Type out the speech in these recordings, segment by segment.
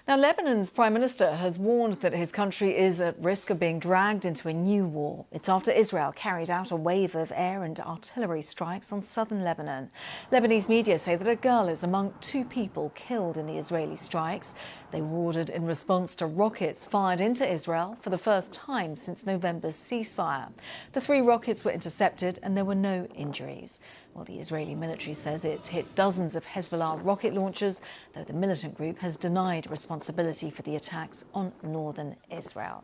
Now, Lebanon's Prime Minister has warned that his country is at risk of being dragged into a new war. It's after Israel carried out a wave of air and artillery strikes on southern Lebanon. Lebanese media say that a girl is among 2 people killed in the Israeli strikes. They were ordered in response to rockets fired into Israel for the first time since November's ceasefire. The 3 rockets were intercepted and there were no injuries. Well, the Israeli military says it hit dozens of Hezbollah rocket launchers, though the militant group has denied responsibility for the attacks on northern Israel.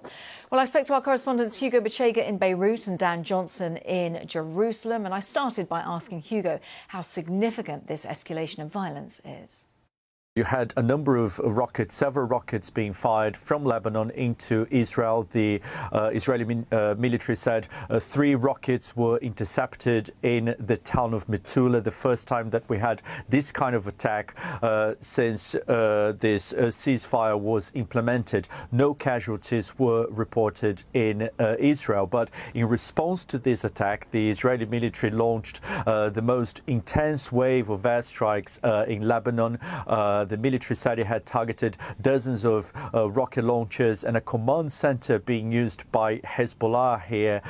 Well, I spoke to our correspondents Hugo Bachega in Beirut and Dan Johnson in Jerusalem, and I started by asking Hugo how significant this escalation of violence is. You had a number of rockets, several rockets being fired from Lebanon into Israel. The Israeli military said 3 rockets were intercepted in the town of Metula, the first time that we had this kind of attack since this ceasefire was implemented. No casualties were reported in Israel, but in response to this attack, the Israeli military launched the most intense wave of airstrikes in Lebanon. The military said it had targeted dozens of rocket launchers and a command center being used by Hezbollah here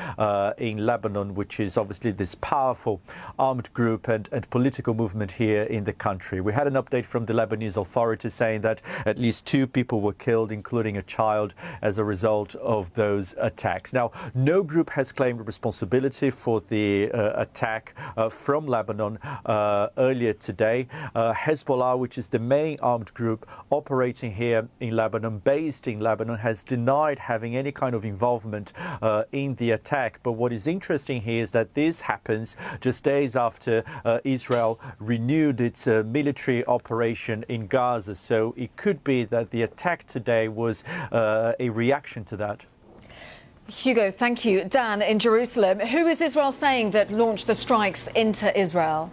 in Lebanon, which is obviously this powerful armed group and political movement here in the country. We had an update from the Lebanese authorities saying that at least 2 people were killed, including a child, as a result of those attacks. Now, no group has claimed responsibility for the attack from Lebanon earlier today. Hezbollah, which is the main armed group operating here in Lebanon, based in Lebanon, has denied having any kind of involvement in the attack. But what is interesting here is that this happens just days after Israel renewed its military operation in Gaza. So it could be that the attack today was a reaction to that. Hugo, thank you. Dan, in Jerusalem, who is Israel saying that launched the strikes into Israel?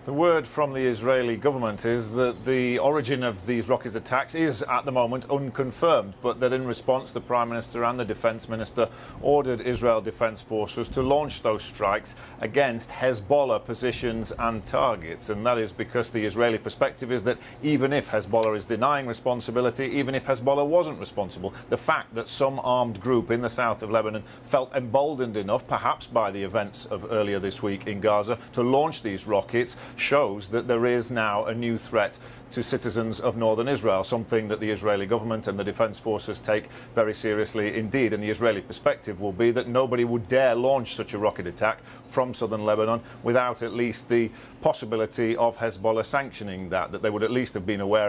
The word from the Israeli government is that the origin of these rocket attacks is at the moment unconfirmed, but that in response the Prime Minister and the Defence Minister ordered Israel Defence Forces to launch those strikes against Hezbollah positions and targets. And that is because the Israeli perspective is that even if Hezbollah is denying responsibility, even if Hezbollah wasn't responsible, the fact that some armed group in the south of Lebanon felt emboldened enough, perhaps by the events of earlier this week in Gaza, to launch these rockets shows that there is now a new threat to citizens of northern Israel, something that the Israeli government and the defence forces take very seriously indeed. And the Israeli perspective will be that nobody would dare launch such a rocket attack from southern Lebanon without at least the possibility of Hezbollah sanctioning that they would at least have been aware of